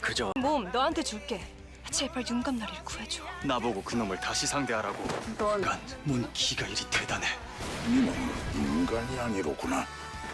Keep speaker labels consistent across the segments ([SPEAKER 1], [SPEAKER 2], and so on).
[SPEAKER 1] 그저
[SPEAKER 2] 몸 너한테 줄게. 제발 윤감나리를 구해줘.
[SPEAKER 1] 나보고 그놈을 다시 상대하라고. 인간, 뭔 기가 이리 대단해.
[SPEAKER 3] 이놈은 인간이 아니로구나.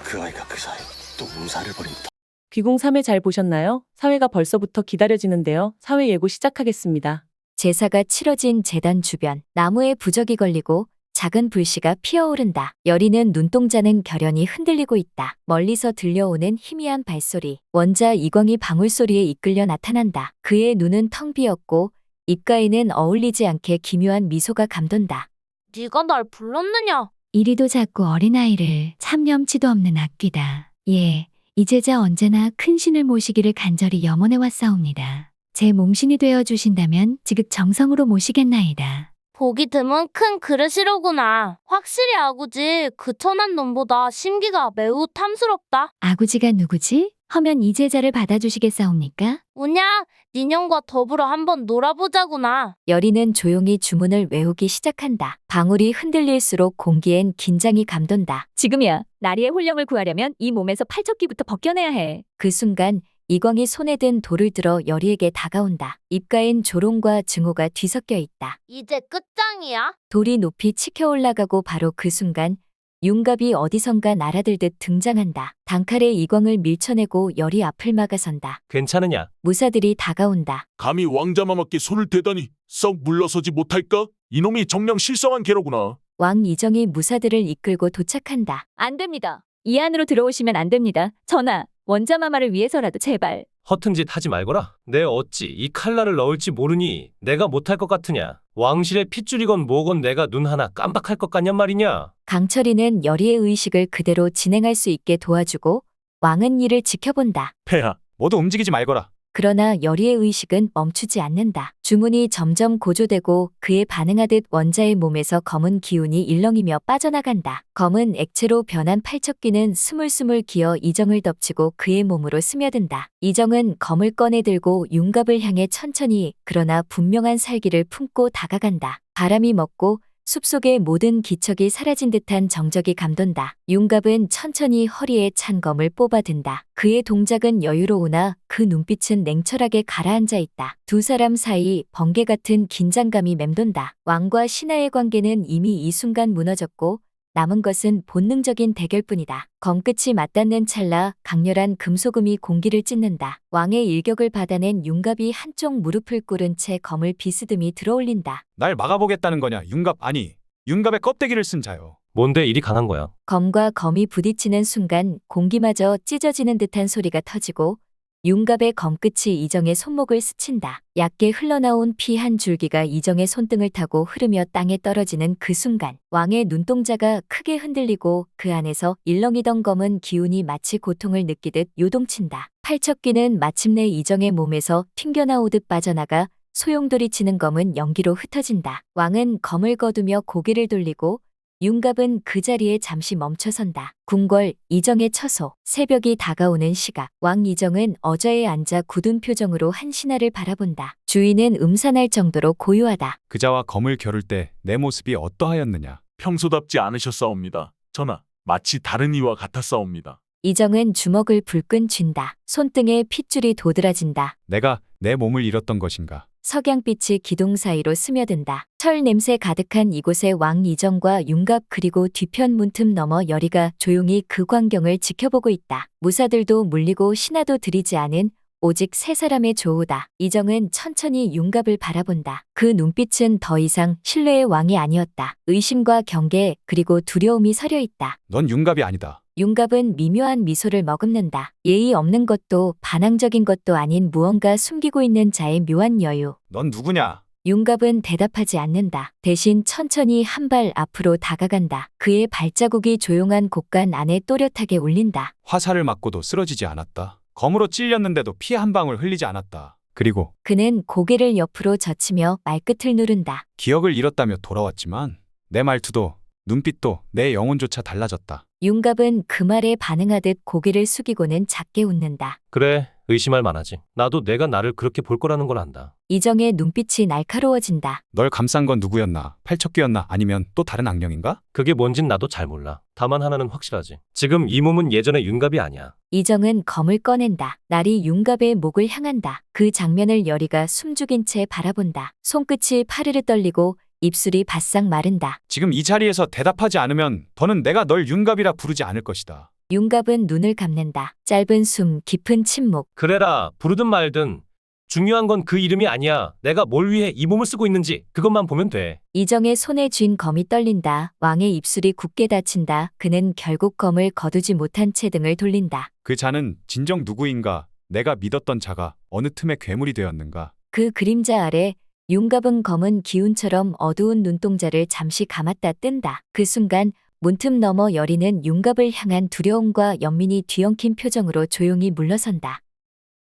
[SPEAKER 3] 그 아이가 그 사이 또 무사를 벌인다.
[SPEAKER 4] 귀공 3회 잘 보셨나요? 사회가 벌써부터 기다려지는데요. 사회 예고 시작하겠습니다.
[SPEAKER 5] 제사가 치러진 제단 주변, 나무에 부적이 걸리고 작은 불씨가 피어오른다. 여리는 눈동자는 결연히 흔들리고 있다. 멀리서 들려오는 희미한 발소리. 원자 이광이 방울소리에 이끌려 나타난다. 그의 눈은 텅 비었고 입가에는 어울리지 않게 기묘한 미소가 감돈다.
[SPEAKER 6] 네가 날 불렀느냐?
[SPEAKER 7] 이리도 작고 어린아이를 참념치도 없는 악귀다. 예, 이 제자 언제나 큰 신을 모시기를 간절히 염원해 왔사옵니다. 제 몸신이 되어 주신다면 지극 정성으로 모시겠나이다.
[SPEAKER 6] 보기 드문 큰 그릇이로구나. 확실히 아구지. 그 천한 놈보다 심기가 매우 탐스럽다.
[SPEAKER 7] 아구지가 누구지? 허면 이 제자를 받아주시겠사옵니까?
[SPEAKER 6] 우냐, 니년과 더불어 한번 놀아보자구나.
[SPEAKER 5] 여리는 조용히 주문을 외우기 시작한다. 방울이 흔들릴수록 공기엔 긴장이 감돈다.
[SPEAKER 8] 지금이야. 나리의 혼령을 구하려면 이 몸에서 팔척기부터 벗겨내야 해.
[SPEAKER 5] 그 순간 이광이 손에 든 돌을 들어 여리에게 다가온다. 입가엔 조롱과 증오가 뒤섞여 있다.
[SPEAKER 6] 이제 끝장이야?
[SPEAKER 5] 돌이 높이 치켜 올라가고 바로 그 순간 윤갑이 어디선가 날아들듯 등장한다. 단칼에 이광을 밀쳐내고 여리 앞을 막아선다.
[SPEAKER 9] 괜찮으냐?
[SPEAKER 5] 무사들이 다가온다.
[SPEAKER 10] 감히 왕자마마께 손을 대다니 썩 물러서지 못할까? 이놈이 정녕 실성한 개로구나.
[SPEAKER 5] 왕 이정이 무사들을 이끌고 도착한다.
[SPEAKER 8] 안 됩니다. 이 안으로 들어오시면 안 됩니다. 전하, 원자마마를 위해서라도 제발.
[SPEAKER 9] 허튼 짓 하지 말거라. 내 어찌 이 칼날을 넣을지 모르니 내가 못할 것 같으냐? 왕실의 핏줄이건 뭐건 내가 눈 하나 깜박할 것 같냔 말이냐?
[SPEAKER 5] 강철이는 여리의 의식을 그대로 진행할 수 있게 도와주고 왕은 이를 지켜본다.
[SPEAKER 11] 폐하, 모두 움직이지 말거라.
[SPEAKER 5] 그러나 여리의 의식은 멈추지 않는다. 주문이 점점 고조되고 그에 반응하듯 원자의 몸에서 검은 기운이 일렁이며 빠져나간다. 검은 액체로 변한 팔척귀는 스물스물 기어 이정을 덮치고 그의 몸으로 스며든다. 이정은 검을 꺼내 들고 윤갑을 향해 천천히 그러나 분명한 살기를 품고 다가간다. 바람이 먹고 숲속의 모든 기척이 사라진 듯한 정적이 감돈다. 윤갑은 천천히 허리에 찬 검을 뽑아든다. 그의 동작은 여유로우나 그 눈빛은 냉철하게 가라앉아 있다. 두 사람 사이 번개 같은 긴장감이 맴돈다. 왕과 신하의 관계는 이미 이 순간 무너졌고 남은 것은 본능적인 대결뿐이다. 검끝이 맞닿는 찰나 강렬한 금소금이 공기를 찢는다. 왕의 일격을 받아낸 윤갑이 한쪽 무릎을 꿇은 채 검을 비스듬히 들어올린다.
[SPEAKER 11] 날 막아보겠다는 거냐? 윤갑 아니, 윤갑의 껍데기를 쓴 자요.
[SPEAKER 9] 뭔데 이리 강한 거야?
[SPEAKER 5] 검과 검이 부딪히는 순간 공기마저 찢어지는 듯한 소리가 터지고 윤갑의 검끝이 이정의 손목을 스친다. 얕게 흘러나온 피 한 줄기가 이정의 손등을 타고 흐르며 땅에 떨어지는 그 순간 왕의 눈동자가 크게 흔들리고 그 안에서 일렁이던 검은 기운이 마치 고통을 느끼듯 요동친다. 팔척귀는 마침내 이정의 몸에서 튕겨나오듯 빠져나가 소용돌이 치는 검은 연기로 흩어진다. 왕은 검을 거두며 고개를 돌리고 윤갑은 그 자리에 잠시 멈춰선다. 궁궐 이정의 처소. 새벽이 다가오는 시각. 왕 이정은 어저에 앉아 굳은 표정으로 한 신하를 바라본다. 주인은 음산할 정도로 고요하다.
[SPEAKER 11] 그자와 검을 겨룰 때 내 모습이 어떠하였느냐?
[SPEAKER 10] 평소답지 않으셨사옵니다. 전하, 마치 다른 이와 같았사옵니다.
[SPEAKER 5] 이정은 주먹을 불끈 쥔다. 손등에 핏줄이 도드라진다.
[SPEAKER 11] 내가 내 몸을 잃었던 것인가?
[SPEAKER 5] 석양빛이 기둥 사이로 스며든다. 철 냄새 가득한 이곳에 왕 이정과 윤갑 그리고 뒤편 문틈 너머 여리가 조용히 그 광경을 지켜보고 있다. 무사들도 물리고 신하도 들이지 않은 오직 세 사람의 조우다. 이정은 천천히 윤갑을 바라본다. 그 눈빛은 더 이상 신뢰의 왕이 아니었다. 의심과 경계 그리고 두려움이 서려 있다.
[SPEAKER 11] 넌 윤갑이 아니다.
[SPEAKER 5] 윤갑은 미묘한 미소를 머금는다. 예의 없는 것도 반항적인 것도 아닌 무언가 숨기고 있는 자의 묘한 여유.
[SPEAKER 11] 넌 누구냐?
[SPEAKER 5] 윤갑은 대답하지 않는다. 대신 천천히 한 발 앞으로 다가간다. 그의 발자국이 조용한 곳간 안에 또렷하게 울린다.
[SPEAKER 11] 화살을 맞고도 쓰러지지 않았다. 검으로 찔렸는데도 피 한 방울 흘리지 않았다. 그리고
[SPEAKER 5] 그는 고개를 옆으로 젖히며 말끝을 누른다.
[SPEAKER 11] 기억을 잃었다며 돌아왔지만 내 말투도 눈빛도 내 영혼조차 달라졌다.
[SPEAKER 5] 윤갑은 그 말에 반응하듯 고개를 숙이고는 작게 웃는다.
[SPEAKER 9] 그래, 의심할 만하지. 나도 내가 나를 그렇게 볼 거라는 걸 안다.
[SPEAKER 5] 이정의 눈빛이 날카로워진다.
[SPEAKER 11] 널 감싼 건 누구였나? 팔척귀였나? 아니면 또 다른 악령인가?
[SPEAKER 9] 그게 뭔진 나도 잘 몰라. 다만 하나는 확실하지. 지금 이 몸은 예전의 윤갑이 아니야.
[SPEAKER 5] 이정은 검을 꺼낸다. 날이 윤갑의 목을 향한다. 그 장면을 여리가 숨죽인 채 바라본다. 손끝이 파르르 떨리고 입술이 바싹 마른다.
[SPEAKER 11] 지금 이 자리에서 대답하지 않으면 더는 내가 널 윤갑이라 부르지 않을 것이다.
[SPEAKER 5] 윤갑은 눈을 감는다. 짧은 숨, 깊은 침묵.
[SPEAKER 9] 그래라, 부르든 말든. 중요한 건 그 이름이 아니야. 내가 뭘 위해 이 몸을 쓰고 있는지 그것만 보면 돼.
[SPEAKER 5] 이정의 손에 쥔 검이 떨린다. 왕의 입술이 굳게 닫힌다. 그는 결국 검을 거두지 못한 채 등을 돌린다.
[SPEAKER 11] 그 자는 진정 누구인가? 내가 믿었던 자가 어느 틈에 괴물이 되었는가?
[SPEAKER 5] 그 그림자 아래 윤갑은 검은 기운처럼 어두운 눈동자를 잠시 감았다 뜬다. 그 순간 문틈 너머 여리는 윤갑을 향한 두려움과 연민이 뒤엉킨 표정으로 조용히 물러선다.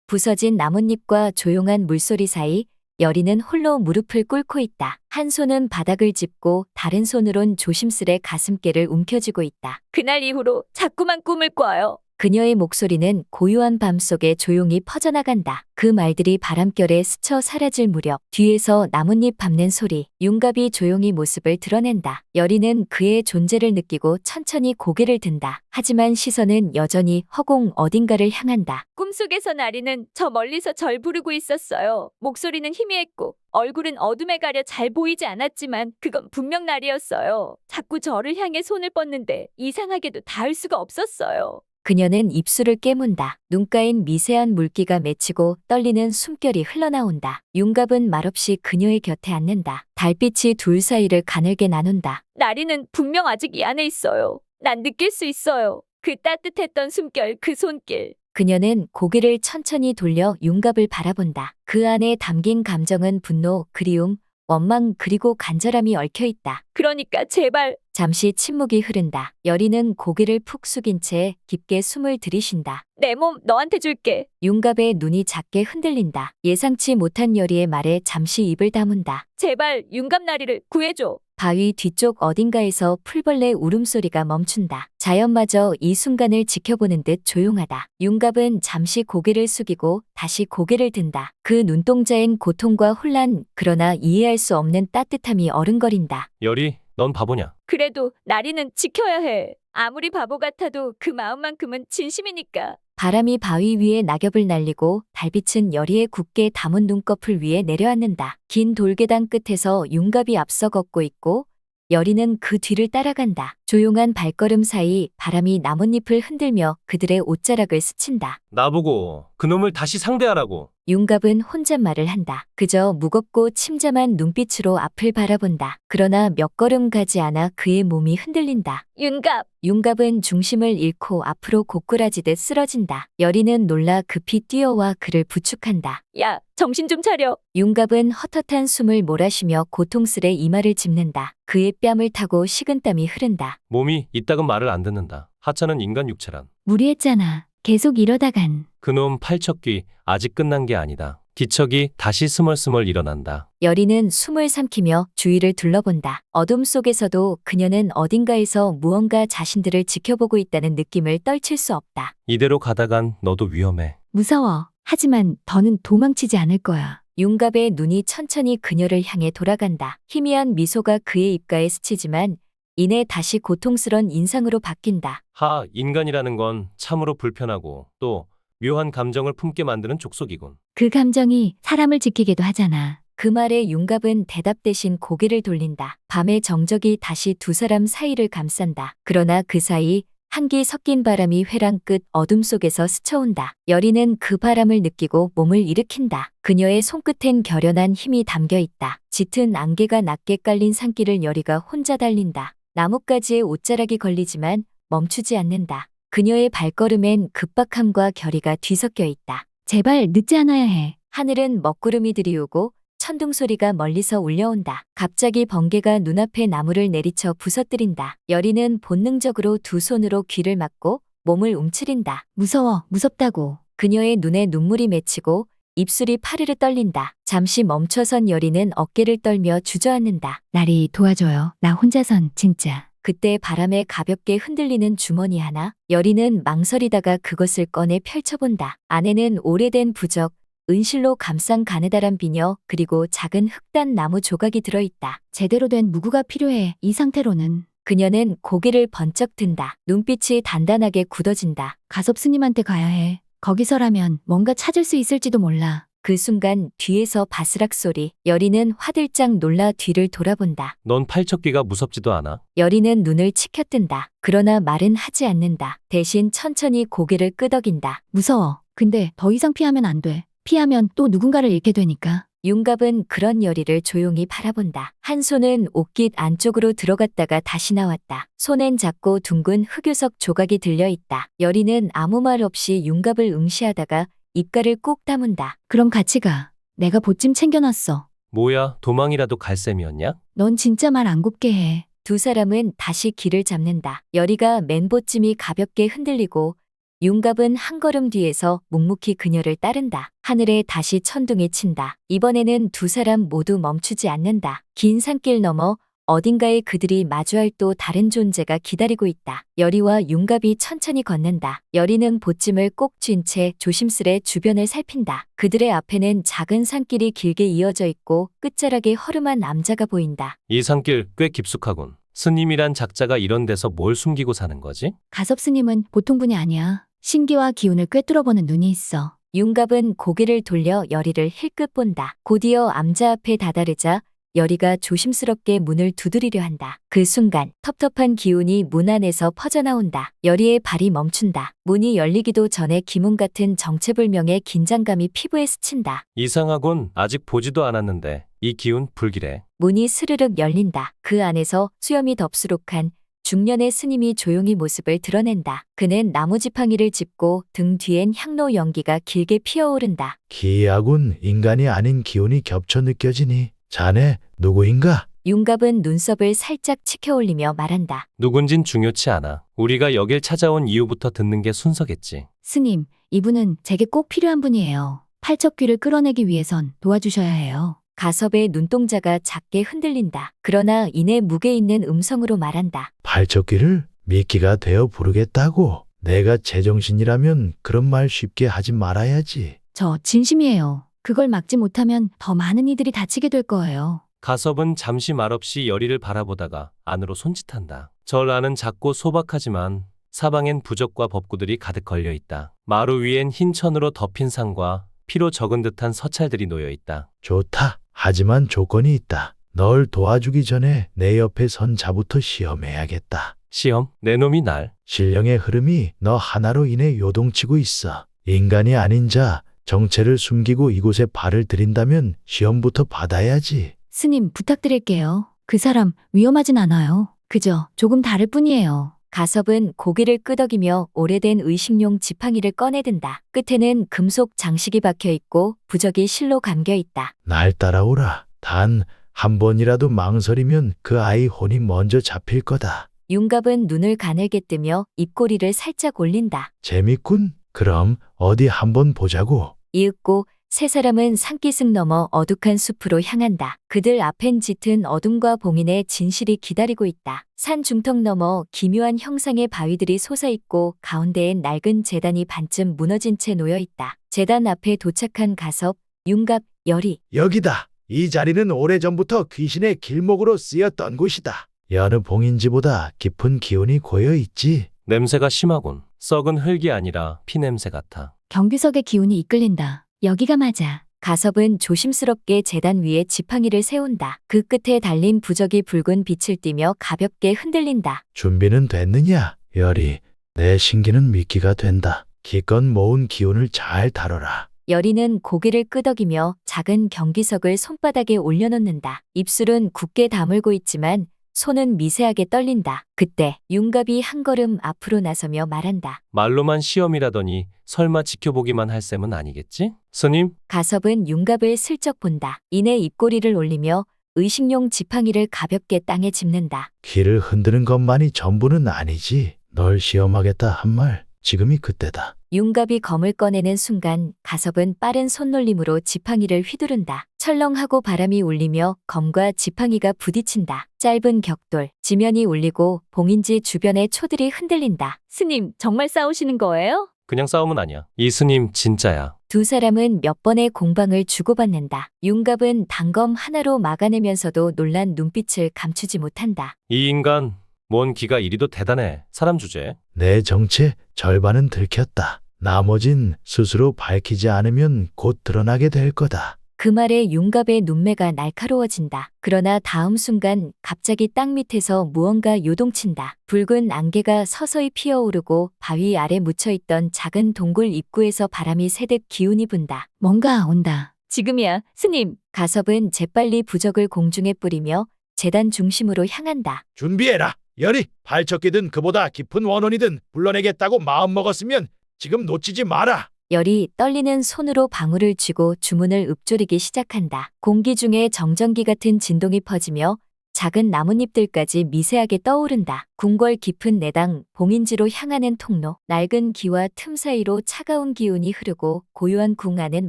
[SPEAKER 5] 부서진 나뭇잎과 조용한 물소리 사이 여리는 홀로 무릎을 꿇고 있다. 한 손은 바닥을 짚고 다른 손으론 조심스레 가슴께를 움켜쥐고 있다.
[SPEAKER 8] 그날 이후로 자꾸만 꿈을 꿔요.
[SPEAKER 5] 그녀의 목소리는 고요한 밤속에 조용히 퍼져나간다. 그 말들이 바람결에 스쳐 사라질 무렵 뒤에서 나뭇잎 밟는 소리, 윤갑이 조용히 모습을 드러낸다. 여리는 그의 존재를 느끼고 천천히 고개를 든다. 하지만 시선은 여전히 허공 어딘가를 향한다.
[SPEAKER 8] 꿈속에서 나리는 저 멀리서 절 부르고 있었어요. 목소리는 희미했고 얼굴은 어둠에 가려 잘 보이지 않았지만 그건 분명 나리였어요. 자꾸 저를 향해 손을 뻗는데 이상하게도 닿을 수가 없었어요.
[SPEAKER 5] 그녀는 입술을 깨문다. 눈가엔 미세한 물기가 맺히고 떨리는 숨결이 흘러나온다. 윤갑은 말없이 그녀의 곁에 앉는다. 달빛이 둘 사이를 가늘게 나눈다.
[SPEAKER 8] 나리는 분명 아직 이 안에 있어요. 난 느낄 수 있어요. 그 따뜻했던 숨결, 그 손길.
[SPEAKER 5] 그녀는 고개를 천천히 돌려 윤갑을 바라본다. 그 안에 담긴 감정은 분노, 그리움, 원망 그리고 간절함이 얽혀있다.
[SPEAKER 8] 그러니까 제발.
[SPEAKER 5] 잠시 침묵이 흐른다. 여리는 고개를 푹 숙인 채 깊게 숨을 들이쉰다.
[SPEAKER 8] 내 몸 너한테 줄게.
[SPEAKER 5] 윤갑의 눈이 작게 흔들린다. 예상치 못한 여리의 말에 잠시 입을 다문다.
[SPEAKER 8] 제발 윤갑 나리를 구해줘.
[SPEAKER 5] 바위 뒤쪽 어딘가에서 풀벌레 울음소리가 멈춘다. 자연마저 이 순간을 지켜보는 듯 조용하다. 윤갑은 잠시 고개를 숙이고 다시 고개를 든다. 그 눈동자엔 고통과 혼란, 그러나 이해할 수 없는 따뜻함이 어른거린다.
[SPEAKER 9] 여리, 넌 바보냐?
[SPEAKER 8] 그래도 나리는 지켜야 해. 아무리 바보 같아도 그 마음만큼은 진심이니까.
[SPEAKER 5] 바람이 바위 위에 낙엽을 날리고 달빛은 여리의 굳게 담은 눈꺼풀 위에 내려앉는다. 긴 돌계단 끝에서 윤갑이 앞서 걷고 있고 여리는 그 뒤를 따라간다. 조용한 발걸음 사이 바람이 나뭇잎을 흔들며 그들의 옷자락을 스친다.
[SPEAKER 9] 나보고 그놈을 다시 상대하라고.
[SPEAKER 5] 윤갑은 혼잣말을 한다. 그저 무겁고 침잠한 눈빛으로 앞을 바라본다. 그러나 몇 걸음 가지 않아 그의 몸이 흔들린다.
[SPEAKER 8] 윤갑!
[SPEAKER 5] 윤갑은 중심을 잃고 앞으로 고꾸라지듯 쓰러진다. 여리는 놀라 급히 뛰어와 그를 부축한다.
[SPEAKER 8] 야, 정신 좀 차려.
[SPEAKER 5] 윤갑은 헛헛한 숨을 몰아쉬며 고통스레 이마를 짚는다. 그의 뺨을 타고 식은땀이 흐른다.
[SPEAKER 9] 몸이 이따금 말을 안 듣는다. 하찮은 인간 육체란.
[SPEAKER 7] 무리했잖아. 계속 이러다간.
[SPEAKER 9] 그놈 팔척귀 아직 끝난 게 아니다. 기척이 다시 스멀스멀 일어난다.
[SPEAKER 5] 여리는 숨을 삼키며 주위를 둘러본다. 어둠 속에서도 그녀는 어딘가에서 무언가 자신들을 지켜보고 있다는 느낌을 떨칠 수 없다.
[SPEAKER 9] 이대로 가다간 너도 위험해.
[SPEAKER 7] 무서워. 하지만 더는 도망치지 않을 거야.
[SPEAKER 5] 윤갑의 눈이 천천히 그녀를 향해 돌아간다. 희미한 미소가 그의 입가에 스치지만 이내 다시 고통스런 인상으로 바뀐다.
[SPEAKER 9] 하, 인간이라는 건 참으로 불편하고 또 묘한 감정을 품게 만드는 족속이군.
[SPEAKER 7] 그 감정이 사람을 지키기도 하잖아.
[SPEAKER 5] 그 말에 윤갑은 대답 대신 고개를 돌린다. 밤의 정적이 다시 두 사람 사이를 감싼다. 그러나 그 사이 한기 섞인 바람이 회랑 끝 어둠 속에서 스쳐온다. 여리는 그 바람을 느끼고 몸을 일으킨다. 그녀의 손끝엔 결연한 힘이 담겨 있다. 짙은 안개가 낮게 깔린 산길을 여리가 혼자 달린다. 나뭇가지에 옷자락이 걸리지만 멈추지 않는다. 그녀의 발걸음엔 급박함과 결의가 뒤섞여 있다.
[SPEAKER 7] 제발 늦지 않아야 해.
[SPEAKER 5] 하늘은 먹구름이 들이우고 천둥 소리가 멀리서 울려온다. 갑자기 번개가 눈앞에 나무를 내리쳐 부서뜨린다. 여리는 본능적으로 두 손으로 귀를 막고 몸을 움츠린다.
[SPEAKER 7] 무서워. 무섭다고.
[SPEAKER 5] 그녀의 눈에 눈물이 맺히고 입술이 파르르 떨린다. 잠시 멈춰선 여리는 어깨를 떨며 주저앉는다.
[SPEAKER 7] 나리 도와줘요. 나 혼자선 진짜.
[SPEAKER 5] 그때 바람에 가볍게 흔들리는 주머니 하나. 여리는 망설이다가 그것을 꺼내 펼쳐본다. 안에는 오래된 부적, 은실로 감싼 가느다란 비녀, 그리고 작은 흑단 나무 조각이 들어있다.
[SPEAKER 7] 제대로 된 무구가 필요해. 이 상태로는.
[SPEAKER 5] 그녀는 고개를 번쩍 든다. 눈빛이 단단하게 굳어진다.
[SPEAKER 7] 가섭 스님한테 가야 해. 거기서라면 뭔가 찾을 수 있을지도 몰라.
[SPEAKER 5] 그 순간 뒤에서 바스락 소리. 여리는 화들짝 놀라 뒤를 돌아본다.
[SPEAKER 9] 넌 팔척귀가 무섭지도 않아.
[SPEAKER 5] 여리는 눈을 치켜뜬다. 그러나 말은 하지 않는다. 대신 천천히 고개를 끄덕인다.
[SPEAKER 7] 무서워. 근데 더 이상 피하면 안 돼. 피하면 또 누군가를 잃게 되니까.
[SPEAKER 5] 윤갑은 그런 여리를 조용히 바라본다. 한 손은 옷깃 안쪽으로 들어갔다가 다시 나왔다. 손엔 작고 둥근 흑요석 조각이 들려있다. 여리는 아무 말 없이 윤갑을 응시하다가 입가를 꼭 다문다.
[SPEAKER 7] 그럼 같이 가. 내가 보찜 챙겨놨어.
[SPEAKER 9] 뭐야, 도망이라도 갈 셈이었냐?
[SPEAKER 7] 넌 진짜 말 안 곱게 해.
[SPEAKER 5] 두 사람은 다시 길을 잡는다. 여리가 맨보찜이 가볍게 흔들리고 윤갑은 한 걸음 뒤에서 묵묵히 그녀를 따른다. 하늘에 다시 천둥이 친다. 이번에는 두 사람 모두 멈추지 않는다. 긴 산길 너머 어딘가에 그들이 마주할 또 다른 존재가 기다리고 있다. 여리와 윤갑이 천천히 걷는다. 여리는 보찜을 꼭 쥔 채 조심스레 주변을 살핀다. 그들의 앞에는 작은 산길이 길게 이어져 있고 끝자락에 허름한 남자가 보인다.
[SPEAKER 9] 이 산길 꽤 깊숙하군. 스님이란 작자가 이런 데서 뭘 숨기고 사는 거지?
[SPEAKER 7] 가섭 스님은 보통 분이 아니야. 신기와 기운을 꿰뚫어보는 눈이 있어.
[SPEAKER 5] 윤갑은 고개를 돌려 여리를 힐끗 본다. 곧이어 암자 앞에 다다르자 여리가 조심스럽게 문을 두드리려 한다. 그 순간 텁텁한 기운이 문 안에서 퍼져나온다. 여리의 발이 멈춘다. 문이 열리기도 전에 기문 같은 정체불명의 긴장감이 피부에 스친다.
[SPEAKER 9] 이상하군. 아직 보지도 않았는데 이 기운 불길해.
[SPEAKER 5] 문이 스르륵 열린다. 그 안에서 수염이 덥수룩한 중년의 스님이 조용히 모습을 드러낸다. 그는 나무지팡이를 짚고 등 뒤엔 향로 연기가 길게 피어오른다.
[SPEAKER 3] 기이하군. 인간이 아닌 기운이 겹쳐 느껴지니. 자네 누구인가?
[SPEAKER 5] 윤갑은 눈썹을 살짝 치켜올리며 말한다.
[SPEAKER 9] 누군진 중요치 않아. 우리가 여길 찾아온 이유부터 듣는 게 순서겠지.
[SPEAKER 7] 스님, 이분은 제게 꼭 필요한 분이에요. 팔척귀를 끌어내기 위해선 도와주셔야 해요.
[SPEAKER 5] 가섭의 눈동자가 작게 흔들린다. 그러나 이내 무게 있는 음성으로 말한다.
[SPEAKER 3] 팔척귀를 미끼가 되어 부르겠다고? 내가 제정신이라면 그런 말 쉽게 하지 말아야지.
[SPEAKER 7] 저 진심이에요. 그걸 막지 못하면 더 많은 이들이 다치게 될 거예요.
[SPEAKER 9] 가섭은 잠시 말없이 여리를 바라보다가 안으로 손짓한다. 절 안은 작고 소박하지만 사방엔 부적과 법구들이 가득 걸려 있다. 마루 위엔 흰 천으로 덮인 상과 피로 적은 듯한 서찰들이 놓여 있다.
[SPEAKER 3] 좋다. 하지만 조건이 있다. 널 도와주기 전에 내 옆에 선 자부터 시험해야겠다.
[SPEAKER 9] 시험? 내 놈이 날?
[SPEAKER 3] 신령의 흐름이 너 하나로 인해 요동치고 있어. 인간이 아닌 자, 정체를 숨기고 이곳에 발을 들인다면 시험부터 받아야지.
[SPEAKER 7] 스님, 부탁드릴게요. 그 사람 위험하진 않아요. 그저 조금 다를 뿐이에요.
[SPEAKER 5] 가섭은 고개를 끄덕이며 오래된 의식용 지팡이를 꺼내든다. 끝에는 금속 장식이 박혀 있고 부적이 실로 감겨 있다.
[SPEAKER 3] 날 따라오라. 단 한 번이라도 망설이면 그 아이 혼이 먼저 잡힐 거다.
[SPEAKER 5] 윤갑은 눈을 가늘게 뜨며 입꼬리를 살짝 올린다.
[SPEAKER 3] 재밌군. 그럼 어디 한번 보자고.
[SPEAKER 5] 이윽고 세 사람은 산기슭 넘어 어둑한 숲으로 향한다. 그들 앞엔 짙은 어둠과 봉인의 진실이 기다리고 있다. 산 중턱 너머 기묘한 형상의 바위들이 솟아있고 가운데엔 낡은 제단이 반쯤 무너진 채 놓여 있다. 제단 앞에 도착한 가섭, 윤갑, 여리.
[SPEAKER 3] 여기다. 이 자리는 오래전부터 귀신의 길목으로 쓰였던 곳이다. 여느 봉인지보다 깊은 기운이 고여 있지.
[SPEAKER 9] 냄새가 심하군. 썩은 흙이 아니라 피 냄새 같아.
[SPEAKER 7] 경규석의 기운이 이끌린다. 여기가 맞아.
[SPEAKER 5] 가섭은 조심스럽게 제단 위에 지팡이를 세운다. 그 끝에 달린 부적이 붉은 빛을 띠며 가볍게 흔들린다.
[SPEAKER 3] 준비는 됐느냐? 여리, 내 신기는 미끼가 된다. 기껏 모은 기운을 잘 다뤄라.
[SPEAKER 5] 여리는 고개를 끄덕이며 작은 경기석을 손바닥에 올려놓는다. 입술은 굳게 다물고 있지만 손은 미세하게 떨린다. 그때 윤갑이 한 걸음 앞으로 나서며 말한다.
[SPEAKER 9] 말로만 시험이라더니 설마 지켜보기만 할 셈은 아니겠지? 스님?
[SPEAKER 5] 가섭은 윤갑을 슬쩍 본다. 이내 입꼬리를 올리며 의식용 지팡이를 가볍게 땅에 짚는다.
[SPEAKER 3] 귀를 흔드는 것만이 전부는 아니지. 널 시험하겠다 한 말, 지금이 그때다.
[SPEAKER 5] 윤갑이 검을 꺼내는 순간 가섭은 빠른 손놀림으로 지팡이를 휘두른다. 철렁하고 바람이 울리며 검과 지팡이가 부딪힌다. 짧은 격돌, 지면이 울리고 봉인지 주변의 초들이 흔들린다.
[SPEAKER 8] 스님, 정말 싸우시는 거예요?
[SPEAKER 9] 그냥 싸움은 아니야. 이 스님 진짜야.
[SPEAKER 5] 두 사람은 몇 번의 공방을 주고받는다. 윤갑은 단검 하나로 막아내면서도 놀란 눈빛을 감추지 못한다.
[SPEAKER 9] 이 인간 뭔 기가 이리도 대단해. 사람 주제.
[SPEAKER 3] 내 정체 절반은 들켰다. 나머진 스스로 밝히지 않으면 곧 드러나게 될 거다.
[SPEAKER 5] 그 말에 윤갑의 눈매가 날카로워진다. 그러나 다음 순간 갑자기 땅 밑에서 무언가 요동친다. 붉은 안개가 서서히 피어오르고 바위 아래 묻혀있던 작은 동굴 입구에서 바람이 새듯 기운이 분다.
[SPEAKER 7] 뭔가 온다.
[SPEAKER 8] 지금이야, 스님.
[SPEAKER 5] 가섭은 재빨리 부적을 공중에 뿌리며 재단 중심으로 향한다.
[SPEAKER 3] 준비해라. 열이 발척기든 그보다 깊은 원혼이든 불러내겠다고 마음먹었으면 지금 놓치지 마라.
[SPEAKER 5] 열이 떨리는 손으로 방울을 쥐고 주문을 읊조리기 시작한다. 공기 중에 정전기 같은 진동이 퍼지며 작은 나뭇잎들까지 미세하게 떠오른다. 궁궐 깊은 내당, 봉인지로 향하는 통로, 낡은 기와 틈 사이로 차가운 기운이 흐르고 고요한 궁 안은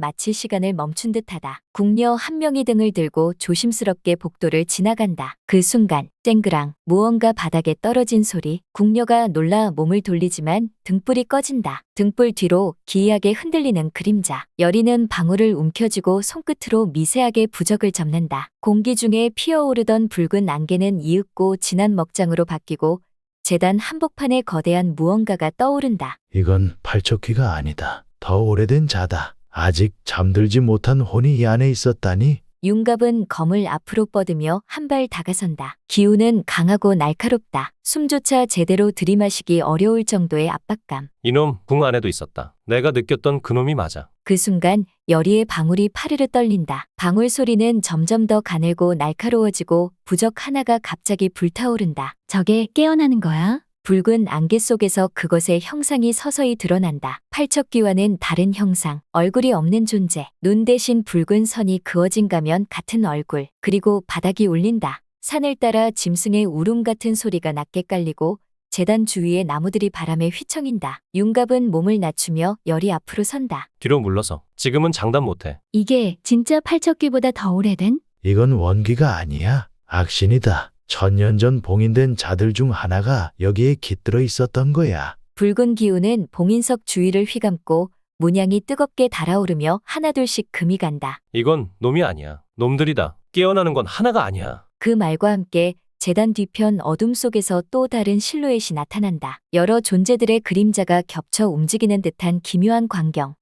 [SPEAKER 5] 마치 시간을 멈춘 듯하다. 궁녀 한 명이 등을 들고 조심스럽게 복도를 지나간다. 그 순간 쨍그랑 무언가 바닥에 떨어진 소리. 궁녀가 놀라 몸을 돌리지만 등불이 꺼진다. 등불 뒤로 기이하게 흔들리는 그림자. 여리는 방울을 움켜쥐고 손끝으로 미세하게 부적을 접는다. 공기 중에 피어오르던 붉은 안개는 이윽고 진한 먹장으로 바뀌고 재단 한복판에 거대한 무언가가 떠오른다.
[SPEAKER 3] 이건 팔척귀가 아니다. 더 오래된 자다. 아직 잠들지 못한 혼이 이 안에 있었다니.
[SPEAKER 5] 윤갑은 검을 앞으로 뻗으며 한 발 다가선다. 기운은 강하고 날카롭다. 숨조차 제대로 들이마시기 어려울 정도의 압박감.
[SPEAKER 9] 이놈 궁 안에도 있었다. 내가 느꼈던 그놈이 맞아.
[SPEAKER 5] 그 순간 여리의 방울이 파르르 떨린다. 방울 소리는 점점 더 가늘고 날카로워지고 부적 하나가 갑자기 불타오른다.
[SPEAKER 7] 저게 깨어나는 거야?
[SPEAKER 5] 붉은 안개 속에서 그것의 형상이 서서히 드러난다. 팔척귀와는 다른 형상, 얼굴이 없는 존재, 눈 대신 붉은 선이 그어진 가면 같은 얼굴, 그리고 바닥이 울린다. 산을 따라 짐승의 울음 같은 소리가 낮게 깔리고 재단 주위의 나무들이 바람에 휘청인다. 윤갑은 몸을 낮추며 열이 앞으로 선다.
[SPEAKER 9] 뒤로 물러서. 지금은 장담 못해.
[SPEAKER 7] 이게 진짜 팔척귀보다 더 오래된?
[SPEAKER 3] 이건 원기가 아니야. 악신이다. 천년 전 봉인된 자들 중 하나가 여기에 깃들어 있었던 거야.
[SPEAKER 5] 붉은 기운은 봉인석 주위를 휘감고 문양이 뜨겁게 달아오르며 하나둘씩 금이 간다.
[SPEAKER 9] 이건 놈이 아니야. 놈들이다. 깨어나는 건 하나가 아니야.
[SPEAKER 5] 그 말과 함께 재단 뒤편 어둠 속에서 또 다른 실루엣이 나타난다. 여러 존재들의 그림자가 겹쳐 움직이는 듯한 기묘한 광경.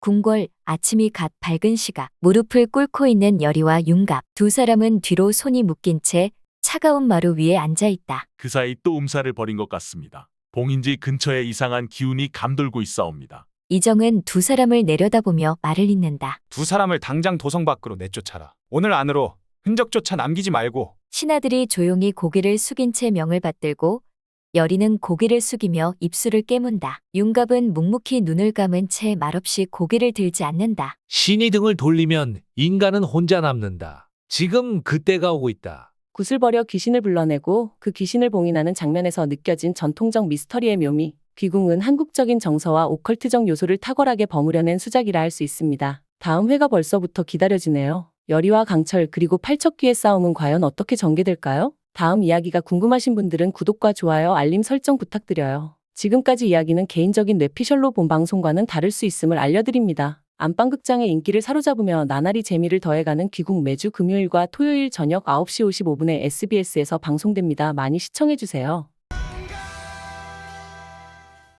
[SPEAKER 5] 궁궐, 아침이 갓 밝은 시각, 무릎을 꿇고 있는 여리와 윤갑. 두 사람은 뒤로 손이 묶인 채 차가운 마루 위에 앉아있다.
[SPEAKER 10] 그 사이 또 음사를 벌인 것 같습니다. 봉인지 근처에 이상한 기운이 감돌고 있사옵니다.
[SPEAKER 5] 이정은 두 사람을 내려다보며 말을 잇는다.
[SPEAKER 11] 두 사람을 당장 도성 밖으로 내쫓아라. 오늘 안으로 흔적조차 남기지 말고.
[SPEAKER 5] 신하들이 조용히 고개를 숙인 채 명을 받들고 여리는 고개를 숙이며 입술을 깨문다. 윤갑은 묵묵히 눈을 감은 채 말없이 고개를 들지 않는다.
[SPEAKER 12] 신이 등을 돌리면 인간은 혼자 남는다. 지금 그때가 오고 있다.
[SPEAKER 4] 굿을 버려 귀신을 불러내고 그 귀신을 봉인하는 장면에서 느껴진 전통적 미스터리의 묘미. 귀궁은 한국적인 정서와 오컬트적 요소를 탁월하게 버무려낸 수작이라 할 수 있습니다. 다음 회가 벌써부터 기다려지네요. 여리와 강철 그리고 팔척귀의 싸움은 과연 어떻게 전개될까요? 다음 이야기가 궁금하신 분들은 구독과 좋아요, 알림 설정 부탁드려요. 지금까지 이야기는 개인적인 뇌피셜로 본 방송과는 다를 수 있음을 알려드립니다. 안방극장의 인기를 사로잡으며 나날이 재미를 더해가는 귀궁 매주 금요일과 토요일 저녁 9시 55분에 SBS에서 방송됩니다. 많이 시청해주세요.